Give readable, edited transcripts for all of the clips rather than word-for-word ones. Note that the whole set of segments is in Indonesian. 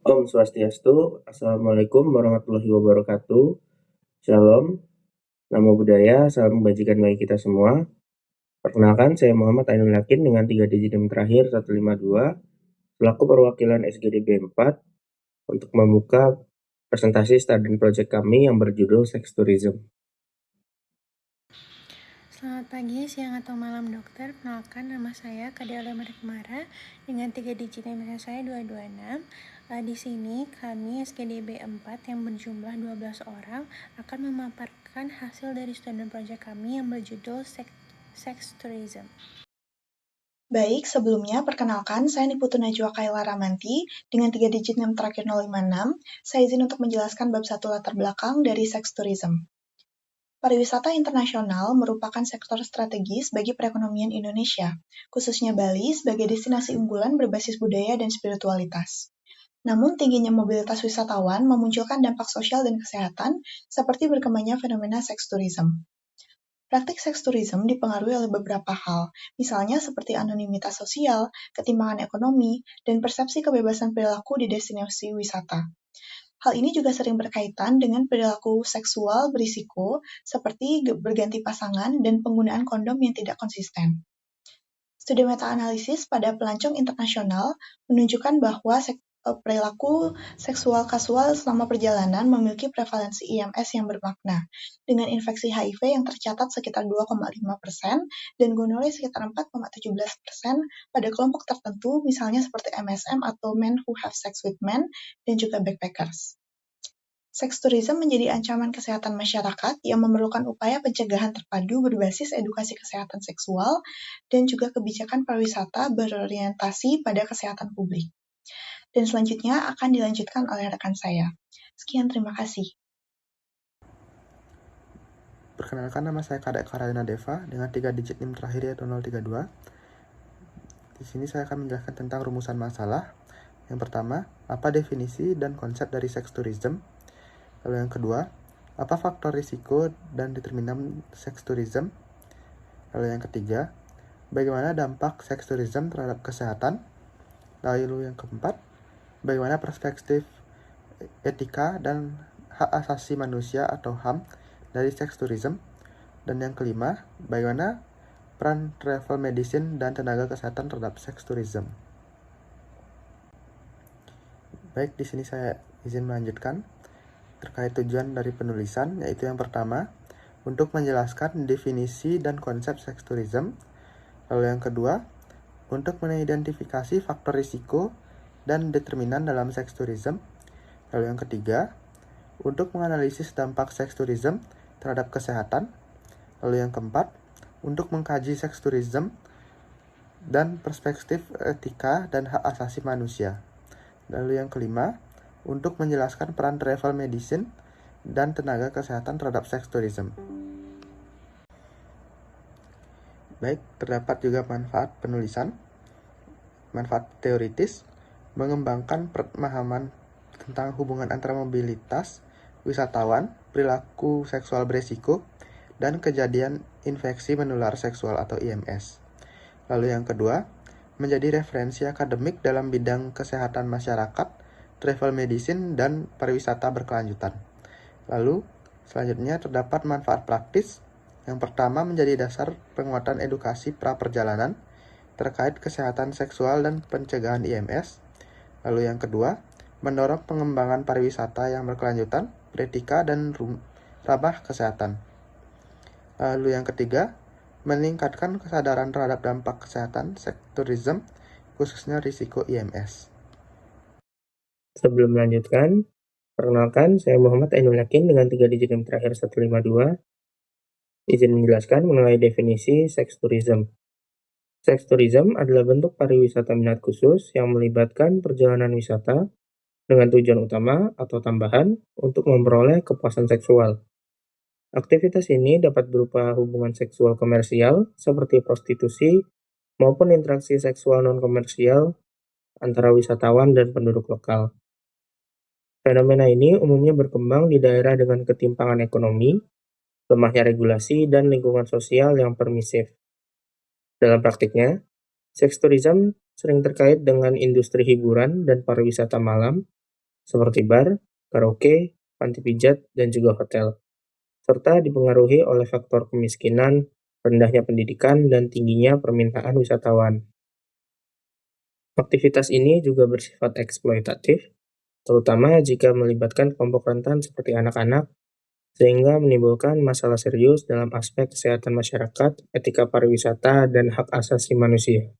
Om Swastiastu, Assalamualaikum warahmatullahi wabarakatuh. Shalom, namo buddhaya, salam kebajikan bagi kita semua. Perkenalkan, saya Muhammad Ainul Yakin dengan 3 digit NIM terakhir 152, selaku perwakilan SGDB 4 untuk membuka presentasi study project kami yang berjudul Sex Tourism. Selamat pagi, siang, atau malam dokter. Perkenalkan, nama saya Kadela Marikmara dengan 3 digit NIM saya 226. Di sini kami SKDB 4 yang berjumlah 12 orang akan memaparkan hasil dari student project kami yang berjudul Sex Tourism. Baik, sebelumnya perkenalkan saya Niputu Najwa Kaila Ramanti dengan 3 digit NIM terakhir 056. Saya izin untuk menjelaskan bab 1 latar belakang dari Sex Tourism. Pariwisata internasional merupakan sektor strategis bagi perekonomian Indonesia, khususnya Bali sebagai destinasi unggulan berbasis budaya dan spiritualitas. Namun, tingginya mobilitas wisatawan memunculkan dampak sosial dan kesehatan seperti berkembangnya fenomena seks tourism. Praktik seks tourism dipengaruhi oleh beberapa hal, misalnya seperti anonimitas sosial, ketimpangan ekonomi, dan persepsi kebebasan perilaku di destinasi wisata. Hal ini juga sering berkaitan dengan perilaku seksual berisiko seperti berganti pasangan dan penggunaan kondom yang tidak konsisten. Studi meta-analisis pada pelancong internasional menunjukkan bahwa perilaku seksual kasual selama perjalanan memiliki prevalensi IMS yang bermakna, dengan infeksi HIV yang tercatat sekitar 2,5% dan gonore sekitar 4,17% pada kelompok tertentu, misalnya seperti MSM atau Men Who Have Sex with Men dan juga backpackers. Seks tourism menjadi ancaman kesehatan masyarakat yang memerlukan upaya pencegahan terpadu berbasis edukasi kesehatan seksual dan juga kebijakan pariwisata berorientasi pada kesehatan publik. Dan selanjutnya akan dilanjutkan oleh rekan saya. Sekian, terima kasih. Perkenalkan, nama saya Kadek Karayana Deva dengan 3 digit NIM terakhir yaitu 032. Di sini saya akan menjelaskan tentang rumusan masalah. Yang pertama, apa definisi dan konsep dari seks tourism? Lalu yang kedua, apa faktor risiko dan determinan seks tourism? Lalu yang ketiga, bagaimana dampak seks tourism terhadap kesehatan? Lalu yang keempat, bagaimana perspektif etika dan hak asasi manusia atau HAM dari seks tourism? Dan yang kelima, bagaimana peran travel medicine dan tenaga kesehatan terhadap seks tourism? Baik, di sini saya izin melanjutkan terkait tujuan dari penulisan, yaitu yang pertama, untuk menjelaskan definisi dan konsep seks tourism. Lalu yang kedua, untuk mengidentifikasi faktor risiko dan determinan dalam seks tourism. Lalu yang ketiga, untuk menganalisis dampak seks tourism terhadap kesehatan. Lalu yang keempat, untuk mengkaji seks tourism dan perspektif etika dan hak asasi manusia. Lalu yang kelima, untuk menjelaskan peran travel medicine dan tenaga kesehatan terhadap seks tourism. Baik, terdapat juga manfaat penulisan. Manfaat teoritis, mengembangkan pemahaman tentang hubungan antara mobilitas wisatawan, perilaku seksual beresiko, dan kejadian infeksi menular seksual atau IMS. Lalu yang kedua, menjadi referensi akademik dalam bidang kesehatan masyarakat, travel medicine, dan pariwisata berkelanjutan. Lalu, selanjutnya terdapat manfaat praktis. Yang pertama, menjadi dasar penguatan edukasi pra-perjalanan terkait kesehatan seksual dan pencegahan IMS. Lalu yang kedua, mendorong pengembangan pariwisata yang berkelanjutan, beretika, dan ramah kesehatan. Lalu yang ketiga, meningkatkan kesadaran terhadap dampak kesehatan seks tourism, khususnya risiko IMS. Sebelum melanjutkan, perkenalkan, saya Muhammad Ainul Yakin dengan 3 digit NIM terakhir 152. Izin menjelaskan mengenai definisi seks tourism. Seks tourism adalah bentuk pariwisata minat khusus yang melibatkan perjalanan wisata dengan tujuan utama atau tambahan untuk memperoleh kepuasan seksual. Aktivitas ini dapat berupa hubungan seksual komersial seperti prostitusi maupun interaksi seksual non-komersial antara wisatawan dan penduduk lokal. Fenomena ini umumnya berkembang di daerah dengan ketimpangan ekonomi, lemahnya regulasi, dan lingkungan sosial yang permisif. Dalam praktiknya, seks tourism sering terkait dengan industri hiburan dan pariwisata malam seperti bar, karaoke, panti pijat, dan juga hotel, serta dipengaruhi oleh faktor kemiskinan, rendahnya pendidikan, dan tingginya permintaan wisatawan. Aktivitas ini juga bersifat eksploitatif, terutama jika melibatkan kelompok rentan seperti anak-anak, sehingga menimbulkan masalah serius dalam aspek kesehatan masyarakat, etika pariwisata, dan hak asasi manusia.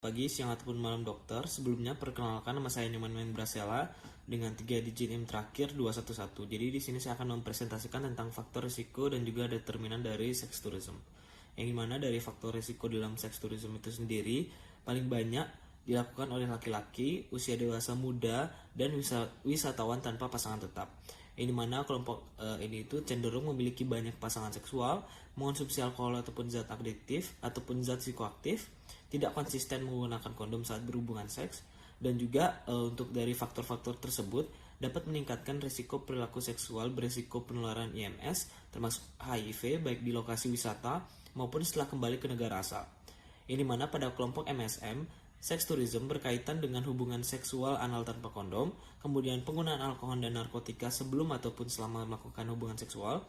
Pagi, siang, ataupun malam dokter. Sebelumnya perkenalkan, nama saya Nyoman Brasela dengan 3 digit NIM terakhir 211. Jadi di sini saya akan mempresentasikan tentang faktor risiko dan juga determinan dari seks tourism. Yang dimana dari faktor risiko dalam seks tourism itu sendiri paling banyak dilakukan oleh laki-laki, usia dewasa muda, dan wisatawan tanpa pasangan tetap. Yang dimana kelompok ini itu cenderung memiliki banyak pasangan seksual, mengonsumsi alkohol ataupun zat adiktif ataupun zat psikoaktif, tidak konsisten menggunakan kondom saat berhubungan seks, dan juga untuk dari faktor-faktor tersebut dapat meningkatkan risiko perilaku seksual berisiko penularan IMS termasuk HIV baik di lokasi wisata maupun setelah kembali ke negara asal. Ini mana pada kelompok MSM, seks tourism berkaitan dengan hubungan seksual anal tanpa kondom, kemudian penggunaan alkohol dan narkotika sebelum ataupun selama melakukan hubungan seksual,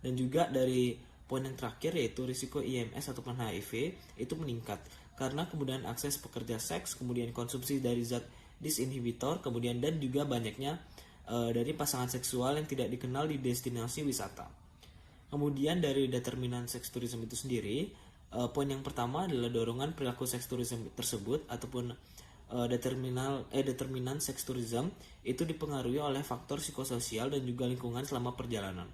dan juga dari poin yang terakhir yaitu risiko IMS ataupun HIV itu meningkat karena kemudian akses pekerja seks, kemudian konsumsi dari zat disinhibitor, kemudian dan juga banyaknya dari pasangan seksual yang tidak dikenal di destinasi wisata. Kemudian dari determinan seks tourism itu sendiri, poin yang pertama adalah dorongan perilaku seks tourism tersebut ataupun determinan seks tourism itu dipengaruhi oleh faktor psikososial dan juga lingkungan selama perjalanan.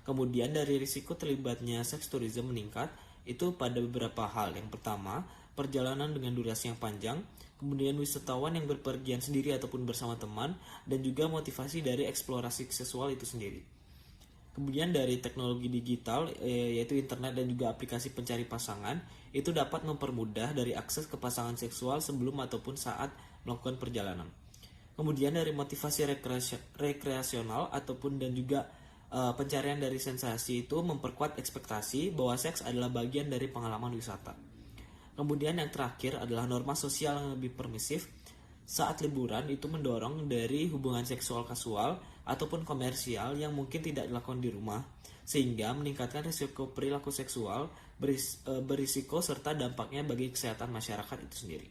Kemudian dari risiko terlibatnya seks tourism meningkat itu pada beberapa hal. Yang pertama, perjalanan dengan durasi yang panjang, kemudian wisatawan yang berpergian sendiri ataupun bersama teman, dan juga motivasi dari eksplorasi seksual itu sendiri. Kemudian dari teknologi digital yaitu internet dan juga aplikasi pencari pasangan itu dapat mempermudah dari akses ke pasangan seksual sebelum ataupun saat melakukan perjalanan. Kemudian dari motivasi rekreasional ataupun dan juga pencarian dari sensasi itu memperkuat ekspektasi bahwa seks adalah bagian dari pengalaman wisata. Kemudian yang terakhir adalah norma sosial yang lebih permisif saat liburan itu mendorong dari hubungan seksual kasual ataupun komersial yang mungkin tidak dilakukan di rumah, sehingga meningkatkan risiko perilaku seksual berisiko serta dampaknya bagi kesehatan masyarakat itu sendiri.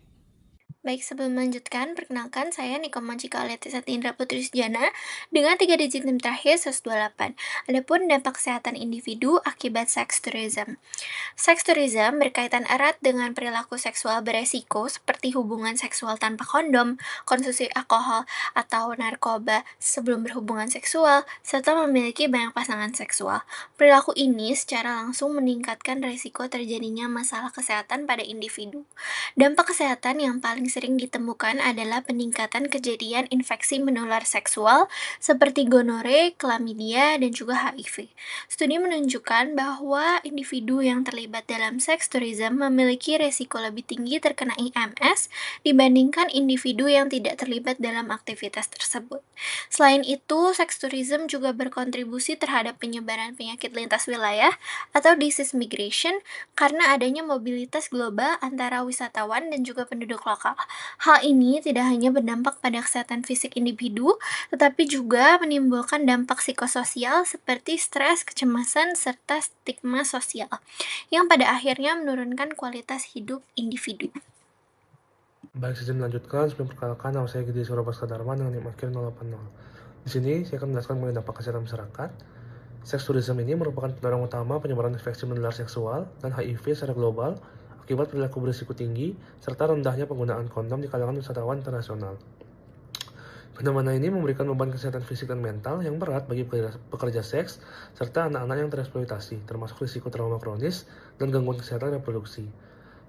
Baik, sebelum melanjutkan, perkenalkan saya Niko Manjika Letisa Indra Putri Sujana dengan 3 digit NIM terakhir 128. Adapun dampak kesehatan individu akibat seks tourism. Seks tourism berkaitan erat dengan perilaku seksual beresiko seperti hubungan seksual tanpa kondom, konsumsi alkohol atau narkoba sebelum berhubungan seksual, serta memiliki banyak pasangan seksual. Perilaku ini secara langsung meningkatkan risiko terjadinya masalah kesehatan pada individu. Dampak kesehatan yang paling sering ditemukan adalah peningkatan kejadian infeksi menular seksual seperti gonore, klamidia, dan juga HIV. Studi menunjukkan bahwa individu yang terlibat dalam seks tourism memiliki resiko lebih tinggi terkena IMS dibandingkan individu yang tidak terlibat dalam aktivitas tersebut. Selain itu, seks tourism juga berkontribusi terhadap penyebaran penyakit lintas wilayah atau disease migration karena adanya mobilitas global antara wisatawan dan juga penduduk lokal. Hal ini tidak hanya berdampak pada kesehatan fisik individu, tetapi juga menimbulkan dampak psikososial seperti stres, kecemasan, serta stigma sosial, yang pada akhirnya menurunkan kualitas hidup individu. Baik, saya melanjutkan. Sebelum perkenalkan, nama saya Gede Surabaya Dharma dengan NIM akhir 080. Di sini saya akan menjelaskan mengenai dampak kesehatan masyarakat. Seks tourism ini merupakan pendorong utama penyebaran infeksi menular seksual dan HIV secara global akibat perilaku berisiko tinggi serta rendahnya penggunaan kondom di kalangan wisatawan internasional. Fenomena ini memberikan beban kesehatan fisik dan mental yang berat bagi pekerja seks serta anak-anak yang tereksploitasi, termasuk risiko trauma kronis dan gangguan kesehatan reproduksi.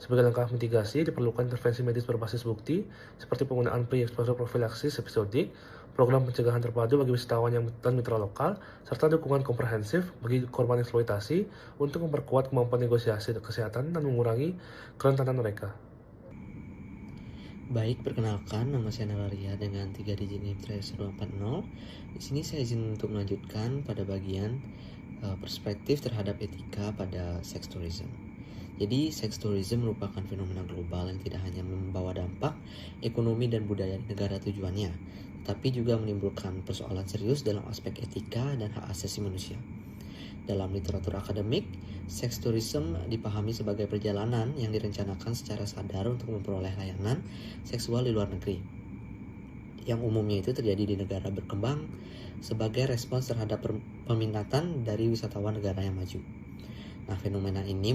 Sebagai langkah mitigasi, diperlukan intervensi medis berbasis bukti, seperti penggunaan pre-exposure prophylaxis episodik, program pencegahan terpadu bagi wisatawan dan mitra lokal, serta dukungan komprehensif bagi korban eksploitasi untuk memperkuat kemampuan negosiasi kesehatan dan mengurangi kerentanan mereka. Baik, perkenalkan, nama saya Nalaria dengan 3 digit NIM terakhir 240. Di sini saya izin untuk melanjutkan pada bagian perspektif terhadap etika pada seks tourism. Jadi, seks tourism merupakan fenomena global yang tidak hanya membawa dampak ekonomi dan budaya negara tujuannya, tetapi juga menimbulkan persoalan serius dalam aspek etika dan hak asasi manusia. Dalam literatur akademik, seks tourism dipahami sebagai perjalanan yang direncanakan secara sadar untuk memperoleh layanan seksual di luar negeri, yang umumnya itu terjadi di negara berkembang sebagai respons terhadap peminatan dari wisatawan negara yang maju. Nah, fenomena ini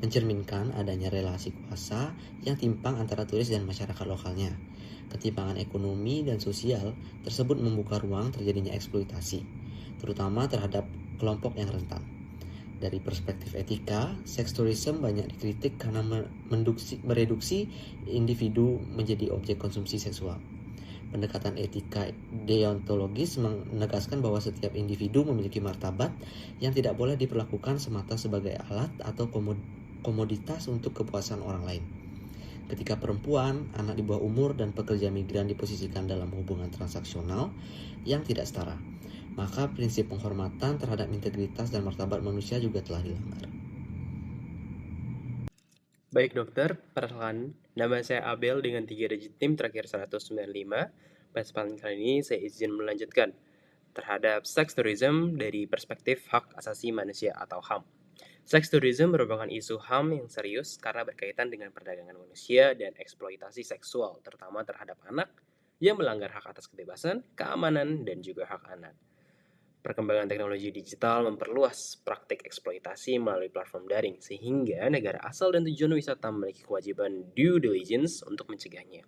mencerminkan adanya relasi kuasa yang timpang antara turis dan masyarakat lokalnya. Ketimpangan ekonomi dan sosial tersebut membuka ruang terjadinya eksploitasi, terutama terhadap kelompok yang rentan. Dari perspektif etika, seks tourism banyak dikritik karena mereduksi individu menjadi objek konsumsi seksual. Pendekatan etika deontologis menegaskan bahwa setiap individu memiliki martabat yang tidak boleh diperlakukan semata sebagai alat atau komoditas untuk kepuasan orang lain. Ketika perempuan, anak di bawah umur, dan pekerja migran diposisikan dalam hubungan transaksional yang tidak setara, maka prinsip penghormatan terhadap integritas dan martabat manusia juga telah dilanggar. Baik dokter, perkenalkan, nama saya Abel dengan 3 digit NIM terakhir 195. Pada kesempatan kali ini saya izin melanjutkan terhadap seks tourism dari perspektif hak asasi manusia atau HAM. Seks tourism merupakan isu HAM yang serius karena berkaitan dengan perdagangan manusia dan eksploitasi seksual, terutama terhadap anak yang melanggar hak atas kebebasan, keamanan, dan juga hak anak. Perkembangan teknologi digital memperluas praktik eksploitasi melalui platform daring, sehingga negara asal dan tujuan wisata memiliki kewajiban due diligence untuk mencegahnya.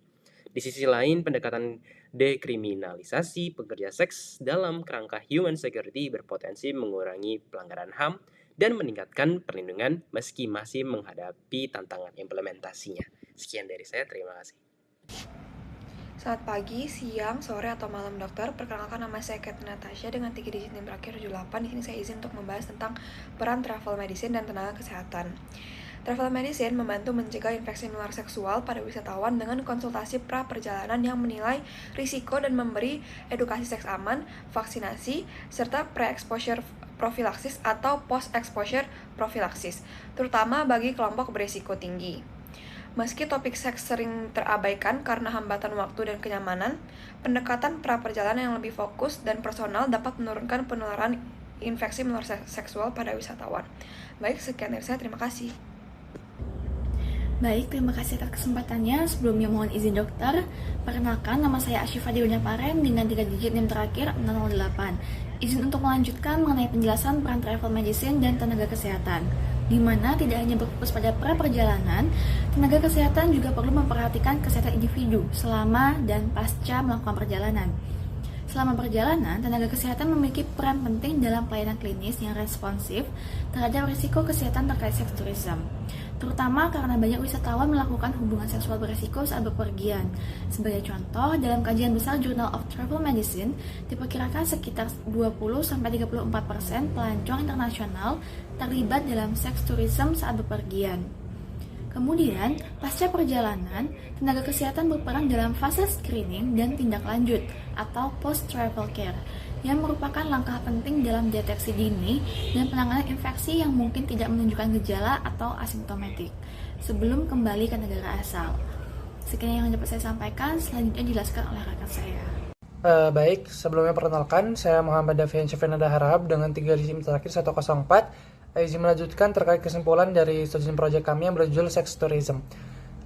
Di sisi lain, pendekatan dekriminalisasi pekerja seks dalam kerangka human security berpotensi mengurangi pelanggaran HAM dan meningkatkan perlindungan meski masih menghadapi tantangan implementasinya. Sekian dari saya, terima kasih. Selamat pagi, siang, sore, atau malam dokter. Perkenalkan, nama saya Kate Natasha dengan 3 digit NIM terakhir 78. Di sini saya izin untuk membahas tentang peran travel medicine dan tenaga kesehatan. Travel medicine membantu mencegah infeksi menular seksual pada wisatawan dengan konsultasi pra-perjalanan yang menilai risiko dan memberi edukasi seks aman, vaksinasi, serta pre-exposure profilaksis atau post-exposure profilaksis, terutama bagi kelompok berisiko tinggi. Meski topik seks sering terabaikan karena hambatan waktu dan kenyamanan, pendekatan pra-perjalanan yang lebih fokus dan personal dapat menurunkan penularan infeksi menular seksual pada wisatawan. Baik, sekian dari saya. Terima kasih. Baik, terima kasih atas kesempatannya. Sebelumnya mohon izin dokter. Perkenalkan, nama saya Asyifa Diunya Paren dengan 3 digit NIM terakhir 008. Izin untuk melanjutkan mengenai penjelasan peran travel medicine dan tenaga kesehatan, di mana tidak hanya berfokus pada pra-perjalanan, tenaga kesehatan juga perlu memperhatikan kesehatan individu selama dan pasca melakukan perjalanan. Selama perjalanan, tenaga kesehatan memiliki peran penting dalam pelayanan klinis yang responsif terhadap risiko kesehatan terkait seks tourism, terutama karena banyak wisatawan melakukan hubungan seksual berisiko saat bepergian. Sebagai contoh, dalam kajian besar Journal of Travel Medicine, diperkirakan sekitar 20-34% pelancong internasional terlibat dalam seks tourism saat bepergian. Kemudian, pasca perjalanan, tenaga kesehatan berperan dalam fase screening dan tindak lanjut atau post-travel care, yang merupakan langkah penting dalam deteksi dini dan penanganan infeksi yang mungkin tidak menunjukkan gejala atau asimptomatik sebelum kembali ke negara asal. Sekian yang dapat saya sampaikan, selanjutnya dijelaskan oleh rekan saya. Baik, sebelumnya perkenalkan, saya Muhammad Davian Syafenada Harahab dengan 3 digit terakhir 104. Izin melanjutkan terkait kesimpulan dari studi proyek kami yang berjudul Sex Tourism.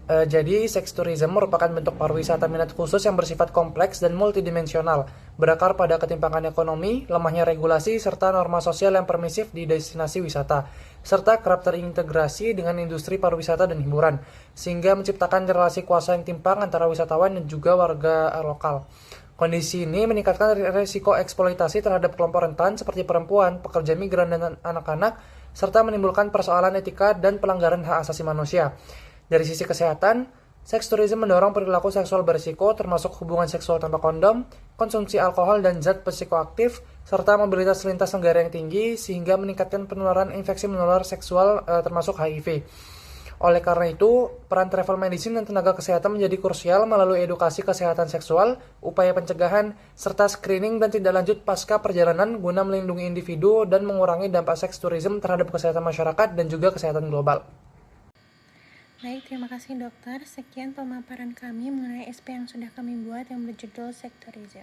Jadi, seks tourism merupakan bentuk pariwisata minat khusus yang bersifat kompleks dan multidimensional, berakar pada ketimpangan ekonomi, lemahnya regulasi, serta norma sosial yang permisif di destinasi wisata, serta kerap terintegrasi dengan industri pariwisata dan hiburan, sehingga menciptakan relasi kuasa yang timpang antara wisatawan dan juga warga lokal. Kondisi ini meningkatkan risiko eksploitasi terhadap kelompok rentan seperti perempuan, pekerja migran, dan anak-anak, serta menimbulkan persoalan etika dan pelanggaran hak asasi manusia. Dari sisi kesehatan, seks tourism mendorong perilaku seksual berisiko termasuk hubungan seksual tanpa kondom, konsumsi alkohol dan zat psikoaktif, serta mobilitas lintas negara yang tinggi sehingga meningkatkan penularan infeksi menular seksual termasuk HIV. Oleh karena itu, peran travel medicine dan tenaga kesehatan menjadi krusial melalui edukasi kesehatan seksual, upaya pencegahan, serta screening dan tindak lanjut pasca perjalanan guna melindungi individu dan mengurangi dampak seks tourism terhadap kesehatan masyarakat dan juga kesehatan global. Baik, terima kasih dokter. Sekian pemaparan kami mengenai SP yang sudah kami buat yang berjudul Sektorism.